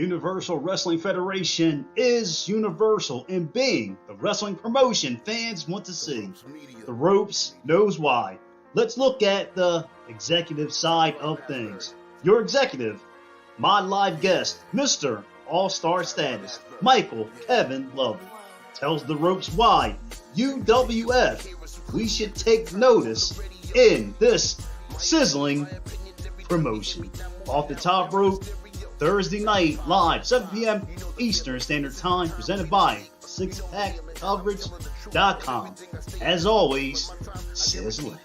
Universal Wrestling Federation is universal in being the wrestling promotion fans want to see. The ropes knows why. Let's look at the executive side of things. Your executive, my live guest, Mr. All-Star Status, Michael Kevin Lovett, tells the ropes why UWF, we should take notice in this sizzling promotion. Off the top rope, Thursday night, live, 7 p.m. Eastern Standard Time, presented by SixPackCoverage.com. As always, sizzling.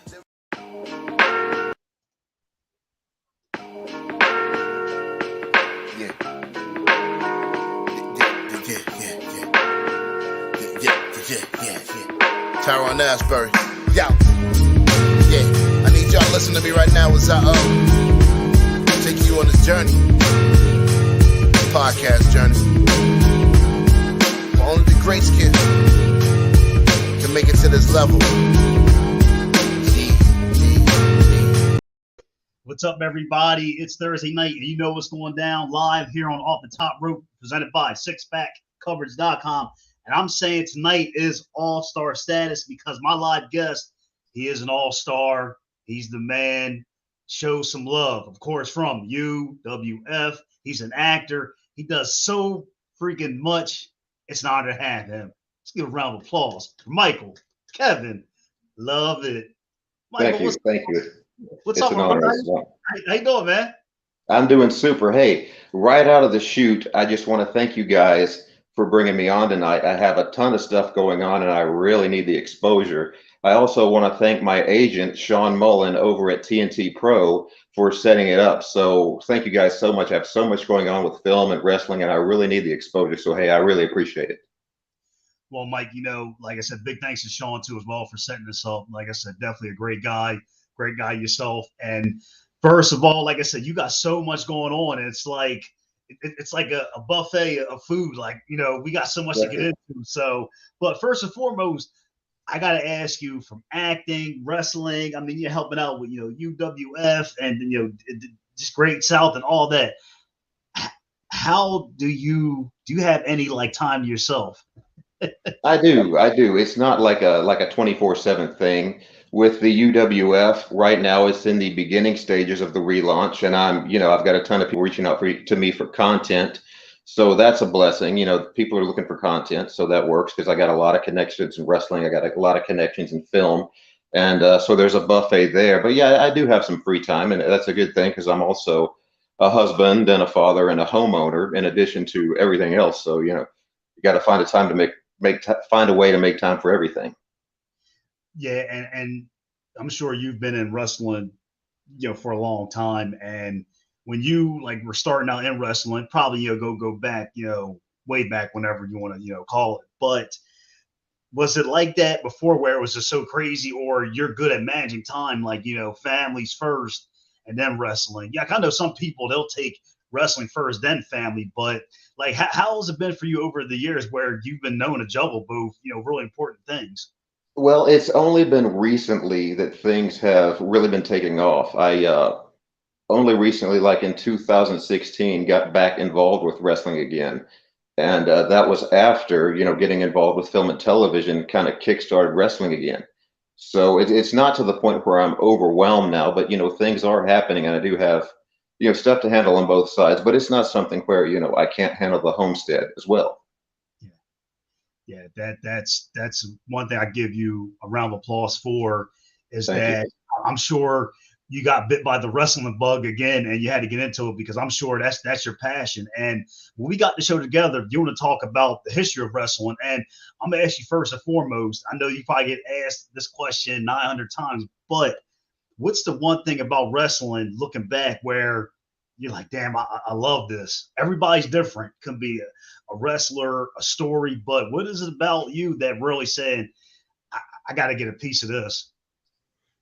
Tyrone Asbury. Yo. Yeah. I need y'all to listen to me right now as I take you on this journey. Podcast journey. Only the greats can make it to this level. What's up, everybody? It's Thursday night, and you know what's going down live here on Off the Top Rope, presented by SixPackCoverage.com. And I'm saying tonight is all-star status because my live guest, he is an all-star. He's the man. Show some love, of course, from UWF. He's an actor. He does so freaking much. It's an honor to have him. Let's give a round of applause for Michael Kevin Lovett. Michael, Thank you. What's up, man? How you doing, man? I'm doing super. Hey, right out of the chute, I just want to thank you guys for bringing me on tonight. I have a ton of stuff going on, and I really need the exposure. I also want to thank my agent, Sean Mullen, over at TNT Pro for setting it up. So thank you guys so much. I have so much going on with film and wrestling, and I really need the exposure. So, hey, I really appreciate it. Well, Mike, you know, like I said, big thanks to Sean, too, as well, for setting this up. Like I said, definitely a great guy yourself. And first of all, like I said, you got so much going on. It's like a buffet of food. Like, you know, we got so much to get into. So, but first and foremost, I got to ask you, from acting, wrestling, I mean, you're helping out with, you know, UWF and, you know, just Great South and all that. How do you have any like time to yourself? I do. It's not like a 24/7 thing. With the UWF right now, it's in the beginning stages of the relaunch, and I've got a ton of people reaching out to me for content. So that's a blessing. You know, people are looking for content, so that works because I got a lot of connections in wrestling. I got a lot of connections in film, and so there's a buffet there. But yeah, I do have some free time, and that's a good thing because I'm also a husband and a father and a homeowner in addition to everything else. So you got to find a time to find a way to make time for everything. Yeah, and I'm sure you've been in wrestling, you know, for a long time, and when you like were starting out in wrestling, probably, you know, go back, you know, way back, whenever you want to, you know, call it. But was it like that before, where it was just so crazy, or you're good at managing time, like, you know, families first and then wrestling? Yeah, I know some people, they'll take wrestling first, then family. But like, how has it been for you over the years where you've been known to juggle both, you know, really important things? Well, it's only been recently that things have really been taking off. I only recently, like in 2016, got back involved with wrestling again. And that was after, you know, getting involved with film and television kind of kickstarted wrestling again. So it's not to the point where I'm overwhelmed now, but, you know, things are happening, and I do have, you know, stuff to handle on both sides, but it's not something where, you know, I can't handle the homestead as well. Yeah, that's one thing I give you a round of applause for, is that I'm sure you got bit by the wrestling bug again, and you had to get into it, because I'm sure that's your passion. And when we got the show together, you want to talk about the history of wrestling. And I'm gonna ask you first and foremost, I know you probably get asked this question 900 times, but what's the one thing about wrestling, looking back, where you're like, damn, I love this? Everybody's different. Can be a wrestler, a story, but what is it about you that really said, I got to get a piece of this?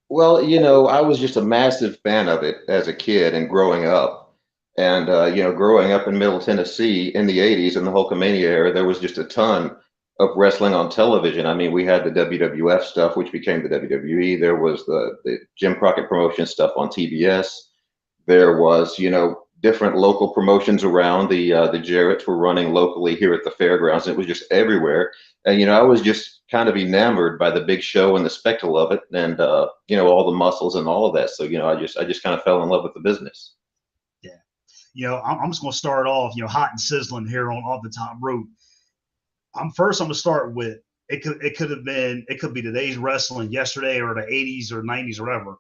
Well, you know, I was just a massive fan of it as a kid and growing up. And, you know, growing up in Middle Tennessee in the 80s in the Hulkamania era, there was just a ton of wrestling on television. I mean, we had the WWF stuff, which became the WWE. There was the Jim Crockett Promotion stuff on TBS. There was, you know, different local promotions around. The Jarretts were running locally here at the fairgrounds. And it was just everywhere. And, I was just kind of enamored by the big show and the spectacle of it, and all the muscles and all of that. So, I just kind of fell in love with the business. Yeah. I'm just going to start off, hot and sizzling here on off the top rope. I'm going to start with it could be today's wrestling, yesterday, or the 80s or 90s or whatever.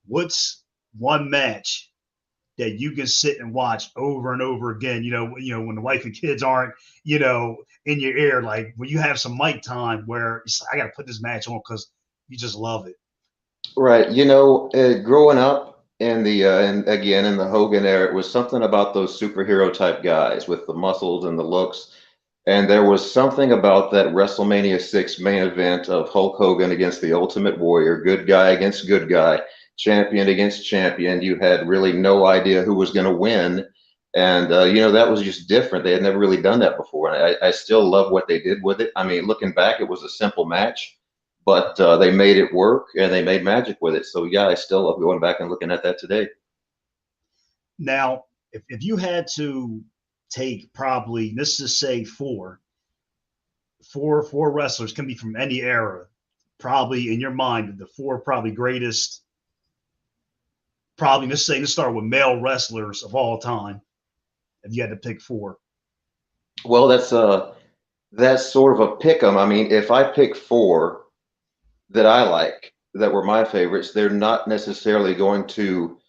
What's one match that you can sit and watch over and over again? When the wife and kids aren't, in your ear, like when you have some mic time where I got to put this match on because you just love it. Right. Growing up and again in the Hogan era, it was something about those superhero type guys with the muscles and the looks. And there was something about that WrestleMania 6 main event of Hulk Hogan against the Ultimate Warrior, good guy against good guy, champion against champion. You had really no idea who was going to win. And, that was just different. They had never really done that before. And I still love what they did with it. I mean, looking back, it was a simple match, but they made it work and they made magic with it. So, yeah, I still love going back and looking at that today. Now, if you had to take probably, let's just say four wrestlers, can be from any era, probably in your mind, the four probably greatest, let's start with male wrestlers of all time, if you had to pick four. Well, that's sort of a pick 'em. I mean, if I pick four that I like, that were my favorites, they're not necessarily going to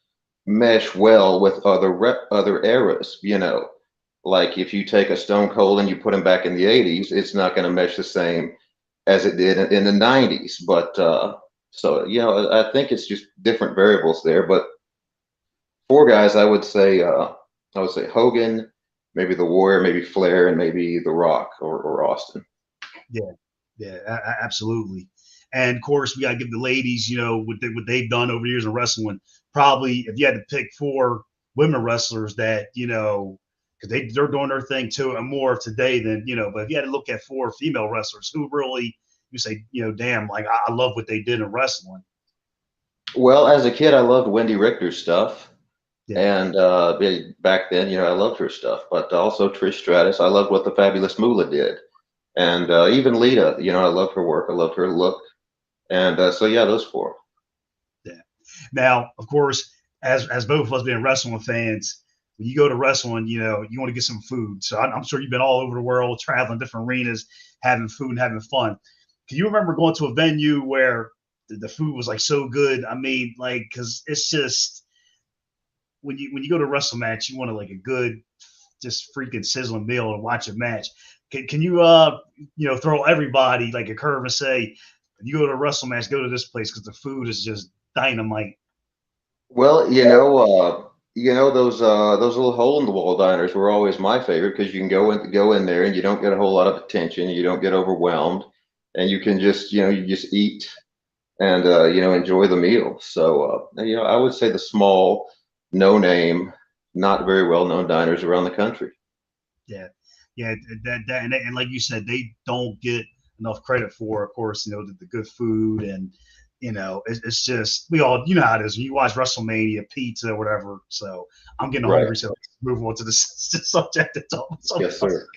mesh well with other eras, Like if you take a Stone Cold and you put him back in the 80s, it's not going to mesh the same as it did in the 90s. But I think it's just different variables there. But four guys, I would say Hogan, maybe the Warrior, maybe Flair, and maybe The Rock or Austin. Yeah, absolutely. And of course, we got to give the ladies, what they've done over years in wrestling. Probably, if you had to pick four women wrestlers that because they're doing their thing too, and more today than But if you had to look at four female wrestlers, who really you say, damn, like I love what they did in wrestling. Well, as a kid, I loved Wendy Richter's stuff, and back then, I loved her stuff. But also Trish Stratus, I loved what the Fabulous Moolah did, and even Lita, I loved her work, I loved her look, and those four. Yeah. Now, of course, as both of us being wrestling fans, when you go to wrestling, you want to get some food. So I'm sure you've been all over the world, traveling different arenas, having food and having fun. Can you remember going to a venue where the food was like so good? I mean, like, because it's just when you go to a wrestling match, you want to like a good, just freaking sizzling meal and watch a match. Can you throw everybody like a curve and say, if you go to a wrestling match, go to this place because the food is just dynamite. Well, those little hole in the wall diners were always my favorite because you can go in there and you don't get a whole lot of attention, you don't get overwhelmed, and you can just you just eat and enjoy the meal. So I would say the small, no name, not very well known diners around the country. Yeah, and like you said, they don't get enough credit for, of course, the good food and. It's just we all how it is when you watch WrestleMania, pizza, or whatever. So I'm getting hungry. So let's move on to the subject. Yes, sir.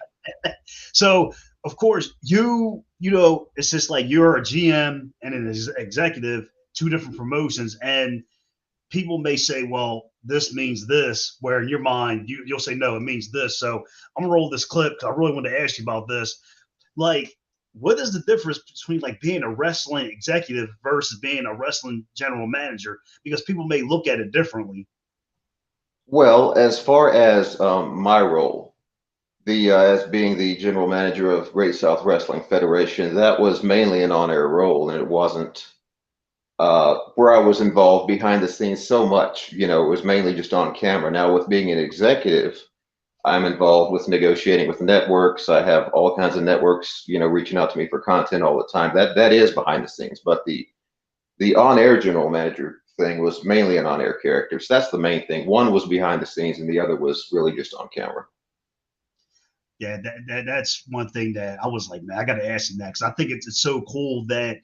So of course it's just like you're a GM and an executive, two different promotions, and people may say, well, this means this, where in your mind you'll say, no, it means this. So I'm gonna roll this clip because I really want to ask you about this. Like, what is the difference between like being a wrestling executive versus being a wrestling general manager? Because people may look at it differently. Well, as far as my role, as being the general manager of Great South Wrestling Federation, that was mainly an on-air role, and it wasn't where I was involved behind the scenes so much. It was mainly just on camera. Now, with being an executive, I'm involved with negotiating with networks. I have all kinds of networks, reaching out to me for content all the time. That is behind the scenes, but the on-air general manager thing was mainly an on-air character. So that's the main thing. One was behind the scenes, and the other was really just on camera. Yeah, that's one thing that I was like, man, I got to ask you that because I think it's so cool that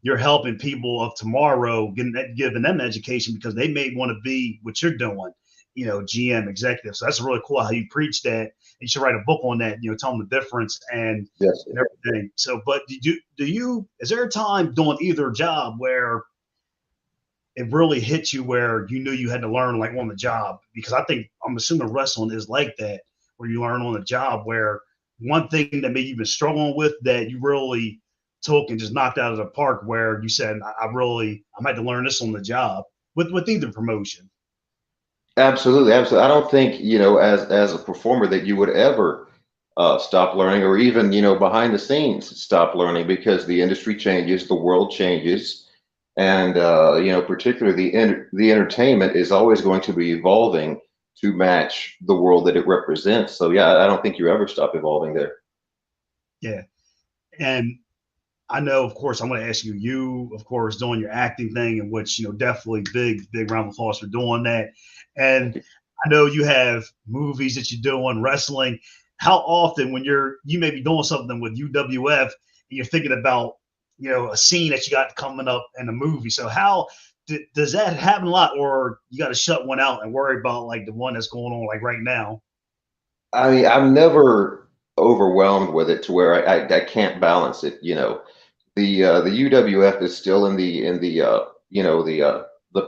you're helping people of tomorrow, giving them education because they may want to be what you're doing. GM executive. So that's really cool how you preach that. You should write a book on that, tell them the difference and, Yes. and everything. So, but is there a time doing either job where it really hit you where you knew you had to learn like on the job? Because I'm assuming wrestling is like that, where you learn on the job, where one thing that maybe you've been struggling with that you really took and just knocked out of the park, where you said, I might have to learn this on the job with either promotion. Absolutely, absolutely. I don't think, as a performer that you would ever stop learning, or even, behind the scenes stop learning, because the industry changes, the world changes, and particularly the entertainment is always going to be evolving to match the world that it represents. So yeah, I don't think you ever stop evolving there. Yeah, and I know, of course, I'm going to ask you, of course, doing your acting thing, in which, definitely big round of applause for doing that. And I know you have movies that you do on wrestling. How often, when you may be doing something with UWF, and you're thinking about, a scene that you got coming up in a movie? So how does that happen a lot, or you got to shut one out and worry about like the one that's going on like right now? I mean, I'm never overwhelmed with it to where I can't balance it. The UWF is still in the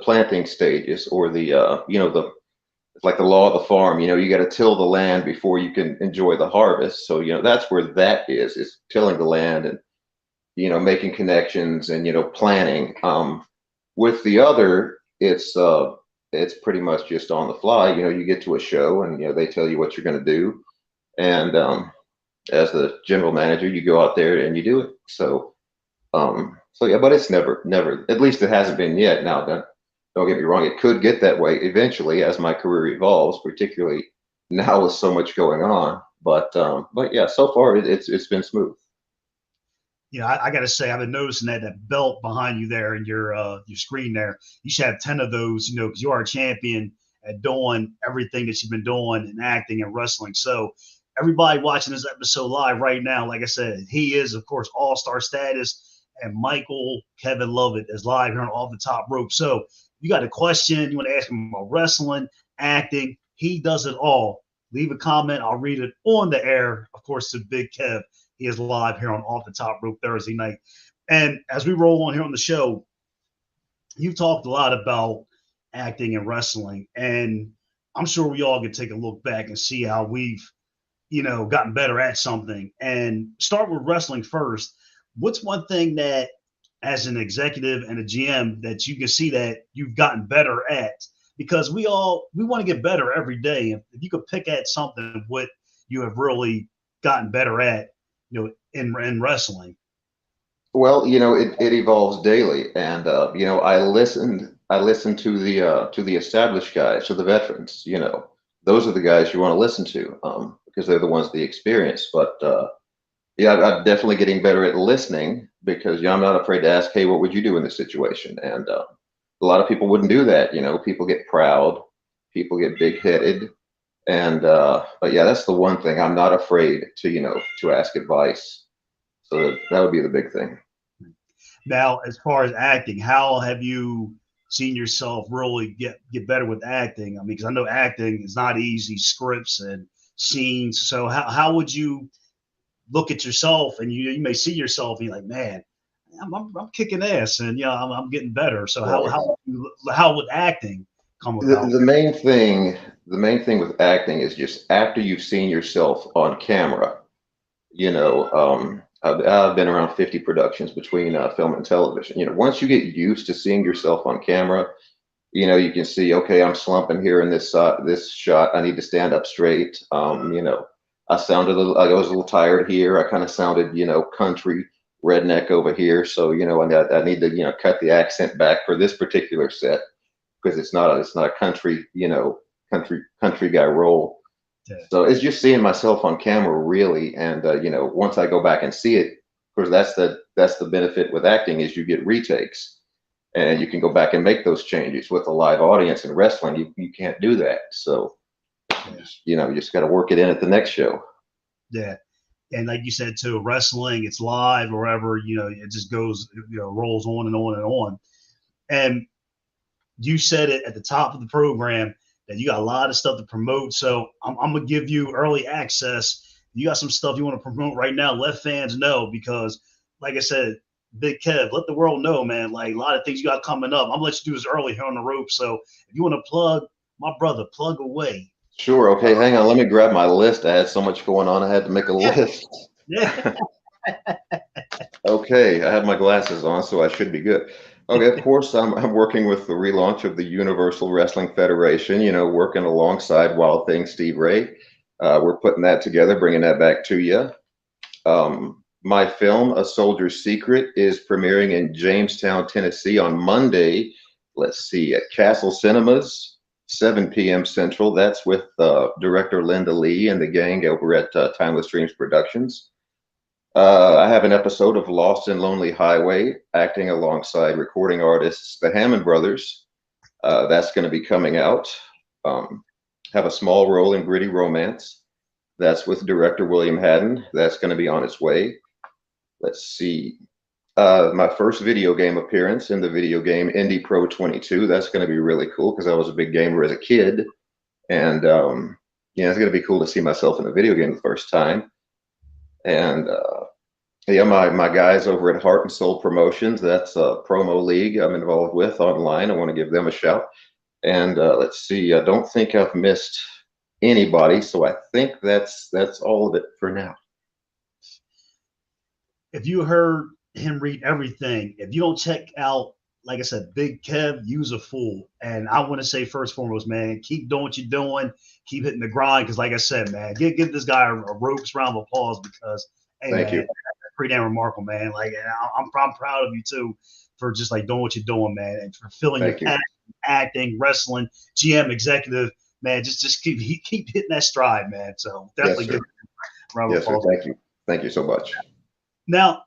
planting stages, or it's like the law of the farm. You got to till the land before you can enjoy the harvest. So that's where that is tilling the land, and making connections, and planning. With the other, it's pretty much just on the fly. You get to a show, and they tell you what you're going to do, and as the general manager, you go out there and you do it. So yeah, but it's never, at least it hasn't been yet. Now, don't get me wrong, it could get that way eventually as my career evolves, particularly now with so much going on. But yeah, so far it's been smooth. I got to say, I've been noticing that belt behind you there, and your screen there. You should have 10 of those, because you are a champion at doing everything that you've been doing in acting and wrestling. So everybody watching this episode live right now, like I said, he is, of course, all-star status, and Michael Kevin Lovett is live here on Off the Top Rope. So you got a question, you want to ask him about wrestling, acting, he does it all. Leave a comment. I'll read it on the air, of course, to Big Kev. He is live here on Off the Top Rope Thursday night. And as we roll on here on the show, you've talked a lot about acting and wrestling. And I'm sure we all can take a look back and see how we've, gotten better at something. And start with wrestling first. What's one thing that, as an executive and a GM, that you can see that you've gotten better at? Because we want to get better every day. If you could pick at something, what you have really gotten better at, in wrestling. Well, it evolves daily, and I listened to the established guys, to the veterans. Those are the guys you want to listen to, because they're the ones with the experience. But yeah, I'm definitely getting better at listening, because I'm not afraid to ask, hey, what would you do in this situation? And a lot of people wouldn't do that. People get proud, people get big-headed. And but yeah, that's the one thing I'm not afraid to ask advice. So that would be the big thing. Now, as far as acting, how have you seen yourself really get better with acting? I mean, because I know acting is not easy, scripts and scenes. So how would you look at yourself, and you may see yourself and you're like, man, I'm kicking ass, and I'm getting better. So how would acting come about? The main thing with acting is just after you've seen yourself on camera. I've been around 50 productions between film and television. Once you get used to seeing yourself on camera, you can see, okay, I'm slumping here in this shot. I need to stand up straight. I was a little tired here. I kind of sounded, country redneck over here. So, I need to, cut the accent back for this particular set, because it's not a country, country guy role. Yeah. So it's just seeing myself on camera, really. And, once I go back and see it, of course, that's the benefit with acting, is you get retakes, and you can go back and make those changes. With a live audience in wrestling, you can't do that. So, you just got to work it in at the next show. Yeah. And like you said, too, wrestling, it's live or wherever, it just goes, rolls on and on and on. And you said it at the top of the program, that you got a lot of stuff to promote. So I'm gonna give you early access. You got some stuff you want to promote right now. Let fans know because, like I said, Big Kev, let the world know, man. Like a lot of things you got coming up. I'm gonna let you do this early here on the rope. So if you want to plug, my brother, plug away. Sure. Okay. Hang on. Let me grab my list. I had so much going on. I had to make a list. Yeah. Okay. I have my glasses on, so I should be good. Okay. Of course, I'm working with the relaunch of the Universal Wrestling Federation, working alongside Wild Thing Steve Ray. We're putting that together, bringing that back to you. My film, A Soldier's Secret, is premiering in Jamestown, Tennessee on Monday. Let's see, at Castle Cinemas, 7 p.m. Central. That's with director Linda Lee and the gang over at Timeless Dreams Productions. I have an episode of Lost and Lonely Highway, acting alongside recording artists, the Hammond Brothers. That's going to be coming out. Have a small role in Gritty Romance. That's with director William Haddon. That's going to be on its way. Let's see. My first video game appearance in the video game Indie Pro 22. That's going to be really cool because I was a big gamer as a kid. And, it's going to be cool to see myself in a video game the first time. And, my guys over at Heart and Soul Promotions, that's a promo league I'm involved with online. I want to give them a shout. And let's see, I don't think I've missed anybody. So I think that's all of it for now. If you heard him read everything, if you don't check out, like I said, Big Kev, you's a fool. And I want to say first and foremost, man, keep doing what you're doing, keep hitting the grind. Because like I said, man, give this guy a ropes round of applause because, hey, Thank man, you. That's pretty damn remarkable, man. Like, I'm proud of you too for just like doing what you're doing, man, and for filling your passion, acting, wrestling, GM, executive, man. Just keep hitting that stride, man. So definitely yes, give a round of applause. Thank you so much. Now,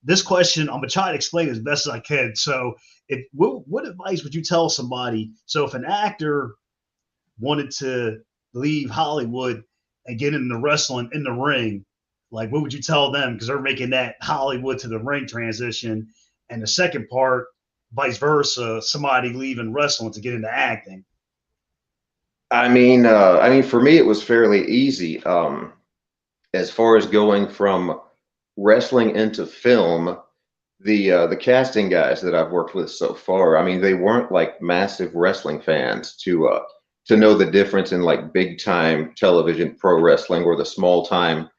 this question, I'm gonna try to explain as best as I can. So, what advice would you tell somebody? So, if an actor wanted to leave Hollywood and get into wrestling in the ring, like what would you tell them? Because they're making that Hollywood to the ring transition. And the second part, vice versa, somebody leaving wrestling to get into acting. I mean, for me, it was fairly easy. As far as going from wrestling into film, the casting guys that I've worked with so far, I mean, they weren't like massive wrestling fans to know the difference in like big time television pro wrestling or the small time,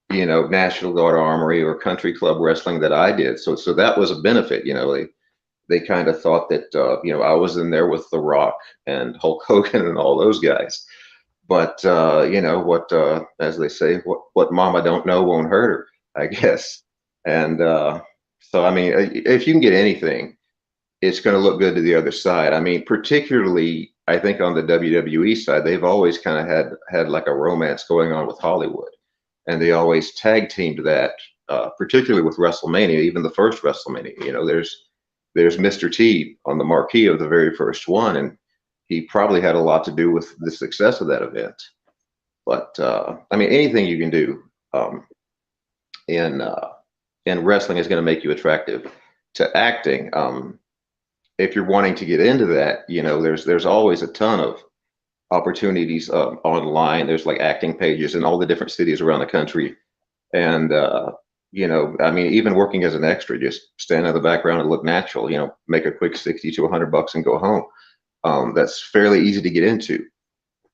National Guard Armory or country club wrestling that I did. So that was a benefit. They kind of thought that I was in there with The Rock and Hulk Hogan and all those guys. But as they say, what mama don't know won't hurt her, I guess. And so, I mean, if you can get anything, it's going to look good to the other side. I mean, particularly, I think on the WWE side, they've always kind of had like a romance going on with Hollywood. And they always tag teamed that, particularly with WrestleMania, even the first WrestleMania. There's Mr. T on the marquee of the very first one, and he probably had a lot to do with the success of that event. But I mean, anything you can do in wrestling is going to make you attractive to acting. If you're wanting to get into that, there's always a ton of opportunities online. There's like acting pages in all the different cities around the country, and I mean, even working as an extra, just stand in the background and look natural. Make a quick $60 to $100 and go home. That's fairly easy to get into.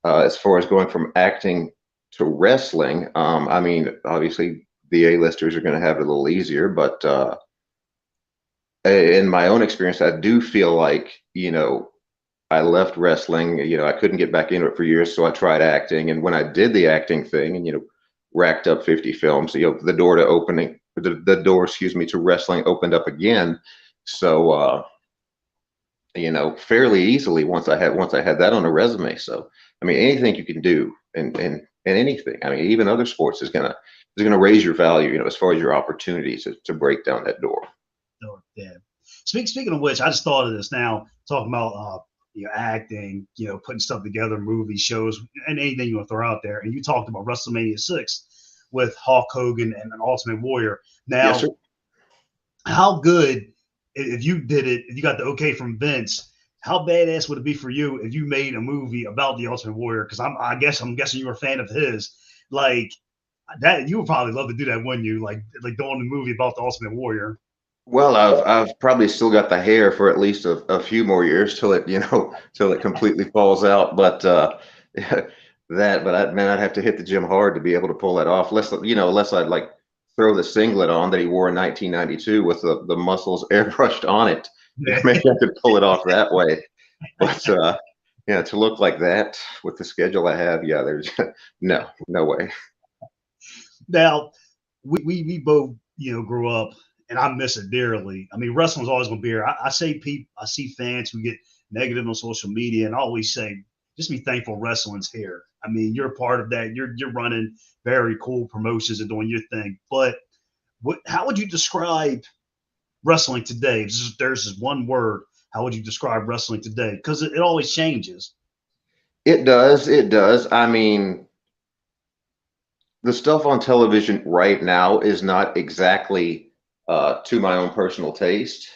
As far as going from acting to wrestling, I mean, obviously the A-listers are going to have it a little easier, but in my own experience, I do feel like, I left wrestling, I couldn't get back into it for years, so I tried acting. And when I did the acting thing and, racked up 50 films, the door to wrestling opened up again. So, fairly easily once I had that on a resume. So, I mean, anything you can do and anything, I mean, even other sports is going to raise your value, as far as your opportunities to break down that door. Yeah. Speaking of which, I just thought of this now, talking about acting, putting stuff together, movies, shows, and anything you want to throw out there. And you talked about WrestleMania 6 with Hulk Hogan and an Ultimate Warrior. Now, yes, sir. How good, if you did it, if you got the okay from Vince, how badass would it be for you if you made a movie about the Ultimate Warrior? Because I'm guessing you were a fan of his. Like that, you would probably love to do that, wouldn't you? Like doing a movie about the Ultimate Warrior. Well, I've probably still got the hair for at least a few more years till it, till it completely falls out. But man, I'd have to hit the gym hard to be able to pull that off. Unless I'd like throw the singlet on that he wore in 1992 with the muscles airbrushed on it. Yeah. Maybe I could pull it off that way. But yeah, to look like that with the schedule I have, yeah, there's no way. Now, we both grew up, and I miss it dearly. I mean, wrestling's always going to be here. I see fans who get negative on social media, and I always say, just be thankful wrestling's here. I mean, you're a part of that. You're running very cool promotions and doing your thing. But how would you describe wrestling today? If there's just one word, how would you describe wrestling today? Because it always changes. It does. It does. I mean, the stuff on television right now is not exactly to my own personal taste,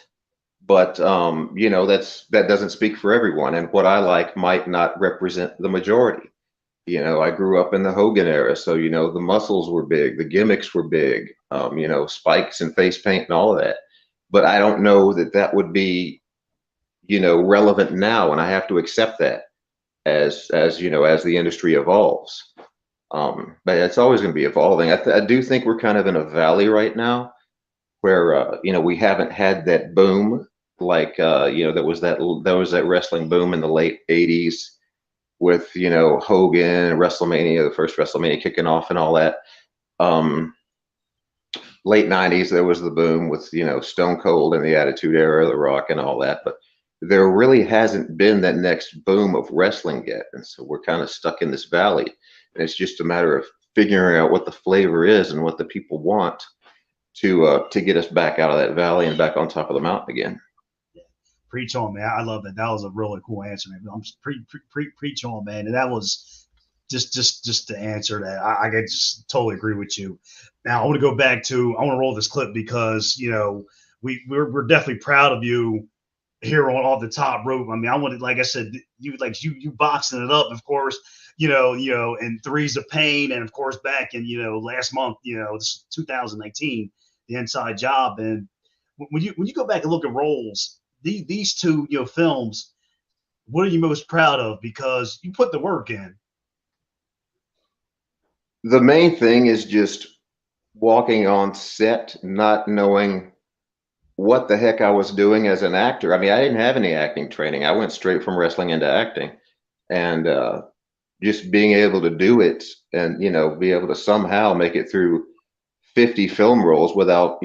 but that doesn't speak for everyone, and what I like might not represent the majority. I grew up in the Hogan era, so the muscles were big, the gimmicks were big, spikes and face paint and all of that. But I don't know that would be relevant now, and I have to accept that as the industry evolves. But it's always going to be evolving. I do think we're kind of in a valley right now where we haven't had that boom like there was that wrestling boom in the late 80s with Hogan, WrestleMania, the first WrestleMania kicking off and all that. Late 90s there was the boom with Stone Cold and the Attitude Era, The Rock and all that, but there really hasn't been that next boom of wrestling yet, and so we're kind of stuck in this valley, and it's just a matter of figuring out what the flavor is and what the people want to get us back out of that valley and back on top of the mountain again. Preach on, man. I love that. That was a really cool answer, man. I'm just preach on, man. And that was just the answer that I just totally agree with you. Now I want to go back to, I want to roll this clip because we're definitely proud of you here on Off the Top Rope. I mean, I wanted, like I said, you boxing it up, of course, and Threes of Pain, and of course back in last month, this 2019, the Inside Job. And when you go back and look at roles, these two films, what are you most proud of? Because you put the work in. The main thing is just walking on set, not knowing what the heck I was doing as an actor. I mean, I didn't have any acting training. I went straight from wrestling into acting, and just being able to do it and be able to somehow make it through 50 film roles without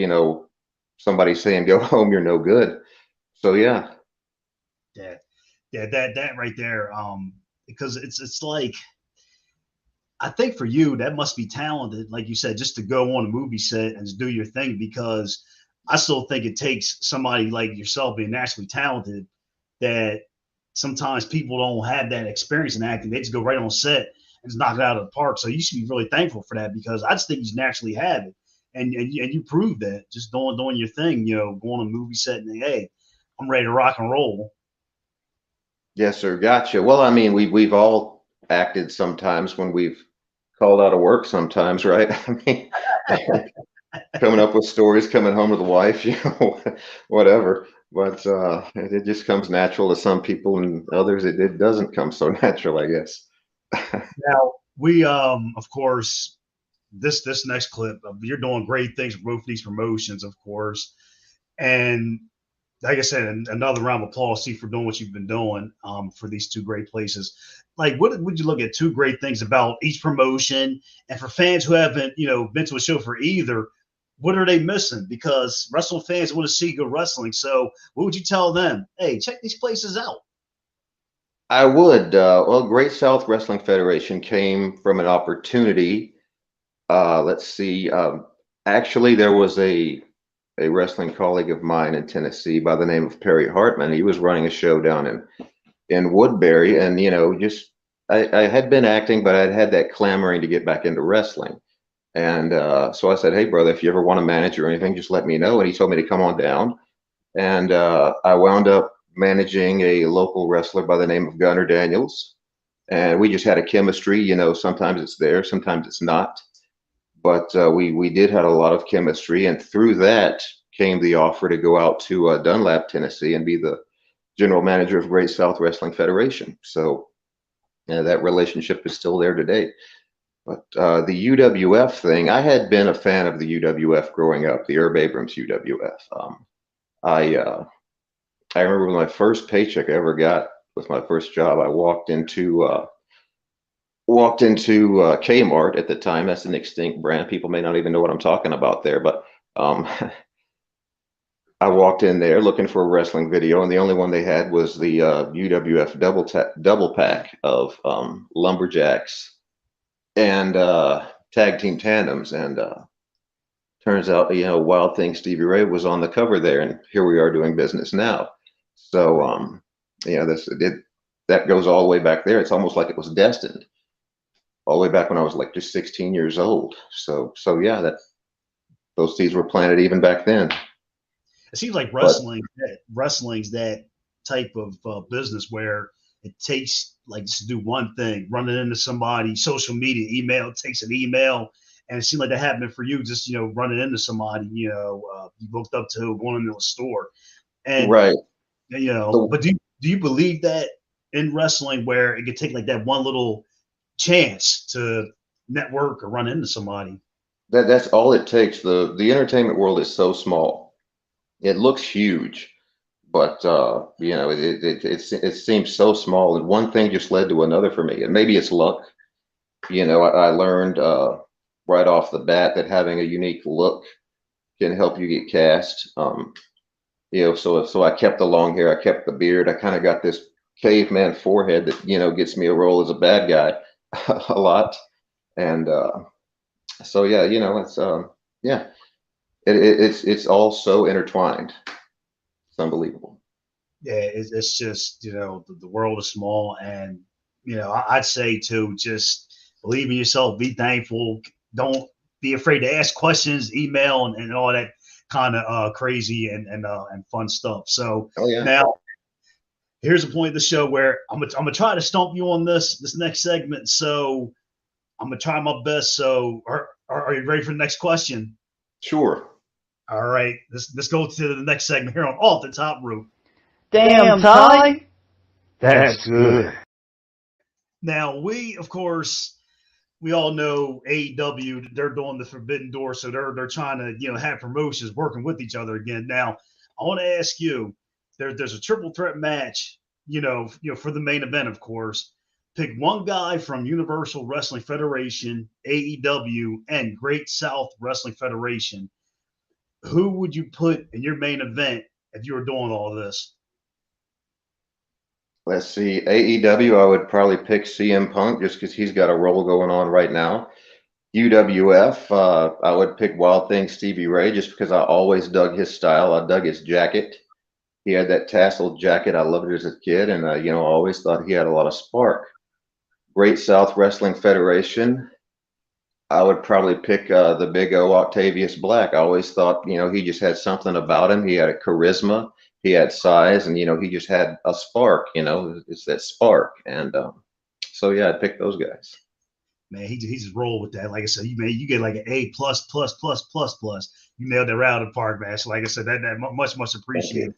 somebody saying go home, you're no good. So yeah, that right there. Because it's like, I think for you that must be talented, like you said, just to go on a movie set and just do your thing. Because I still think it takes somebody like yourself being naturally talented, that sometimes people don't have that experience in acting. They just go right on set and just knock it out of the park. So you should be really thankful for that, because I just think you naturally have it, and you proved that just doing your thing. Going on a movie set and hey, I'm ready to rock and roll. Yes, sir. Gotcha. Well, I mean, we've all acted sometimes when we've called out of work sometimes, right? I mean, coming up with stories, coming home to the wife, whatever. But it just comes natural to some people, and others it doesn't come so natural, I guess. Now we of course, this next clip, you're doing great things for both of these promotions, of course, and like I said, another round of applause to you for doing what you've been doing for these two great places. Like, what would you look at two great things about each promotion? And for fans who haven't, been to a show for either, what are they missing? Because wrestling fans want to see good wrestling. So what would you tell them? Hey, check these places out. I would. Well, Great South Wrestling Federation came from an opportunity. Let's see. Actually, there was a wrestling colleague of mine in Tennessee by the name of Perry Hartman. He was running a show down in Woodbury, and I had been acting, but I'd had that clamoring to get back into wrestling. And so I said, hey brother, if you ever want to manage or anything, just let me know. And he told me to come on down, and I wound up managing a local wrestler by the name of Gunnar Daniels. And we just had a chemistry, you know, sometimes it's there, sometimes it's not. But we did have a lot of chemistry. And through that came the offer to go out to Dunlap, Tennessee and be the general manager of Great South Wrestling Federation. So that relationship is still there today. But the UWF thing, I had been a fan of the UWF growing up, the Herb Abrams UWF. I remember my first paycheck I ever got with my first job. I walked into Kmart at the time. That's an extinct brand. People may not even know what I'm talking about there, but I walked in there looking for a wrestling video, and the only one they had was the UWF double pack of lumberjacks and tag team tandems. And turns out, you know, Wild Thing Stevie Ray was on the cover there, and here we are doing business now. So, you know, that goes all the way back there. It's almost like it was destined, all the way back when I was like just 16 years old. So yeah, those seeds were planted even back then. It seems like wrestling's that type of business where it takes like just to do one thing, running into somebody, social media, email. It takes an email, and it seemed like that happened for you. Just, you know, running into somebody, you know, you looked up to going into a store, and right, you know. But do you believe that in wrestling where it could take like that one little chance to network or run into somebody? That's all it takes. The entertainment world is so small. It looks huge, but you know, it seems so small, and one thing just led to another for me. And maybe it's luck. You know, I learned right off the bat that having a unique look can help you get cast. You know, so I kept the long hair, I kept the beard, I kind of got this caveman forehead that, you know, gets me a role as a bad guy a lot. And so yeah, you know, it's yeah. It's all so intertwined. It's unbelievable. Yeah, it's just, you know, the world is small, and you know, I'd say to just believe in yourself, be thankful, don't be afraid to ask questions, email, and all that kind of crazy and fun stuff. So yeah. Now here's a point of the show where I'm gonna try to stump you on this next segment. So I'm gonna try my best. So are you ready for the next question? Sure. All right, let's go to the next segment here on Off the Top Rope. Damn, Ty. That's good. Now, of course, we all know AEW, they're doing the Forbidden Door, so they're trying to, you know, have promotions working with each other again. Now, I want to ask you, there's a triple threat match, you know, for the main event, of course. Pick one guy from Universal Wrestling Federation, AEW, and Great South Wrestling Federation. Who would you put in your main event if you were doing all of this? Let's see. AEW, I would probably pick CM Punk just because he's got a role going on right now. UWF, I would pick Wild Thing Stevie Ray just because I always dug his style. I dug his jacket. He had that tasseled jacket. I loved it as a kid, and you know, I always thought he had a lot of spark. Great South Wrestling Federation, I would probably pick the Big O, Octavius Black. I always thought, you know, he just had something about him. He had a charisma, he had size, and, you know, he just had a spark, you know, it's that spark. And so, yeah, I'd pick those guys. Man, he just rolled with that. Like I said, you get like an A++++++. You nailed it out of the park, man. So like I said, that much appreciated.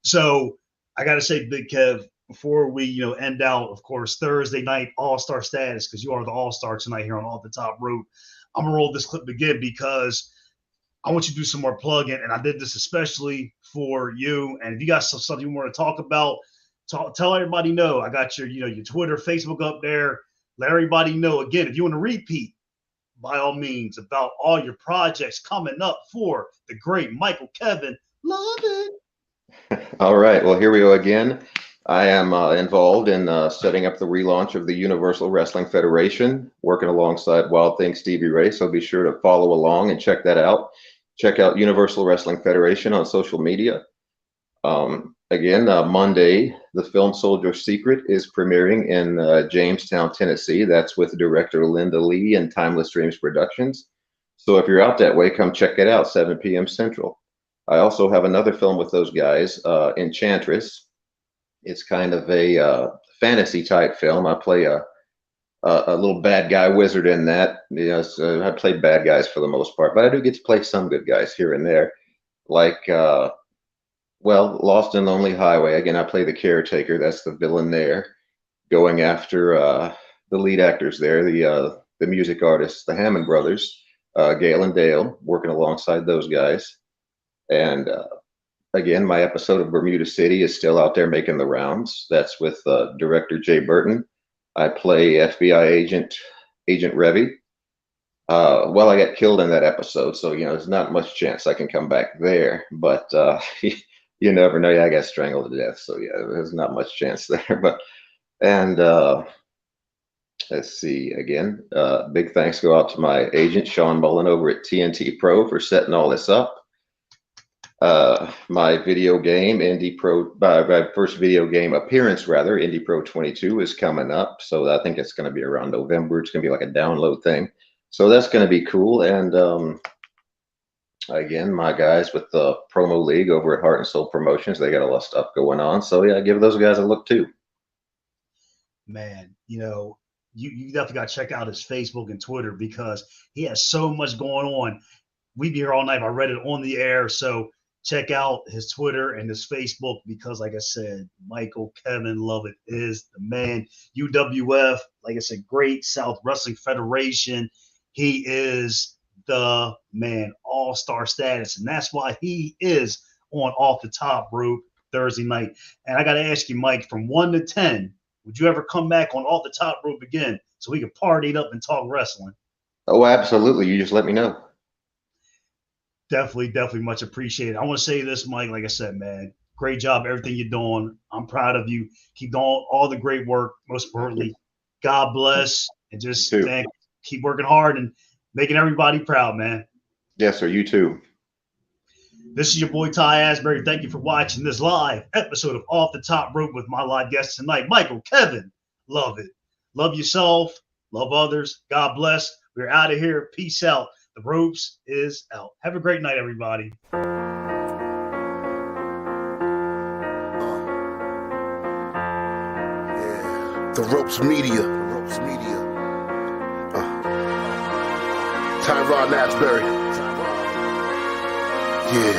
So I got to say, Big Kev, before we, you know, end out, of course, Thursday night All-Star status, because you are the All-Star tonight here on Off the Top Rope. I'm gonna roll this clip again because I want you to do some more plugging, and I did this especially for you. And if you got something you want to talk about, tell everybody know. I got your, you know, your Twitter, Facebook up there. Let everybody know. Again, if you want to repeat, by all means, about all your projects coming up for the great Michael Kevin Lovett. All right. Well, here we go again. I am involved in setting up the relaunch of the Universal Wrestling Federation, working alongside Wild Thing Stevie Ray. So be sure to follow along and check that out. Check out Universal Wrestling Federation on social media. Again, Monday, the film Soldier Secret is premiering in Jamestown, Tennessee. That's with director Linda Lee and Timeless Dreams Productions. So if you're out that way, come check it out, 7 p.m. Central. I also have another film with those guys, Enchantress. It's kind of a fantasy type film. I play a little bad guy wizard in that. So I play bad guys for the most part, but I do get to play some good guys here and there. Like, Lost and Lonely Highway. Again, I play the caretaker. That's the villain there, going after the lead actors there, the music artists, the Hammond brothers, Gail and Dale, working alongside those guys. And again, my episode of Bermuda City is still out there making the rounds. That's with director Jay Burton. I play FBI Agent Revy. I got killed in that episode, so there's not much chance I can come back there. But you never know. Yeah, I got strangled to death, so there's not much chance there. And let's see again. Big thanks go out to my agent Sean Mullen over at TNT Pro for setting all this up. My video game, my first video game appearance, rather, Indie Pro 22 is coming up. So I think it's going to be around November. It's going to be like a download thing. So that's going to be cool. And again, my guys with the Promo League over at Heart and Soul Promotions, they got a lot of stuff going on. So yeah, give those guys a look too. Man, you definitely got to check out his Facebook and Twitter because he has so much going on. We'd be here all night. I read it on the air. So check out his Twitter and his Facebook because, like I said, Michael Kevin Lovett is the man. UWF, like I said, Great South Wrestling Federation. He is the man, all-star status. And that's why he is on Off the Top Rope Thursday night. And I got to ask you, Mike, from 1 to 10, would you ever come back on Off the Top Rope again so we could party it up and talk wrestling? Oh, absolutely. You just let me know. Definitely much appreciated. I want to say this, Mike, like I said, man, great job, everything you're doing. I'm proud of you. Keep doing all the great work. Most importantly, God bless, and just keep working hard and making everybody proud, man. Yes, sir. You too. This is your boy, Ty Asbury. Thank you for watching this live episode of Off the Top Rope with my live guest tonight, Michael Kevin Lovett. Love yourself. Love others. God bless. We're out of here. Peace out. The ropes is out. Have a great night, everybody. The Ropes Media. Tyrone Asbury. Yeah.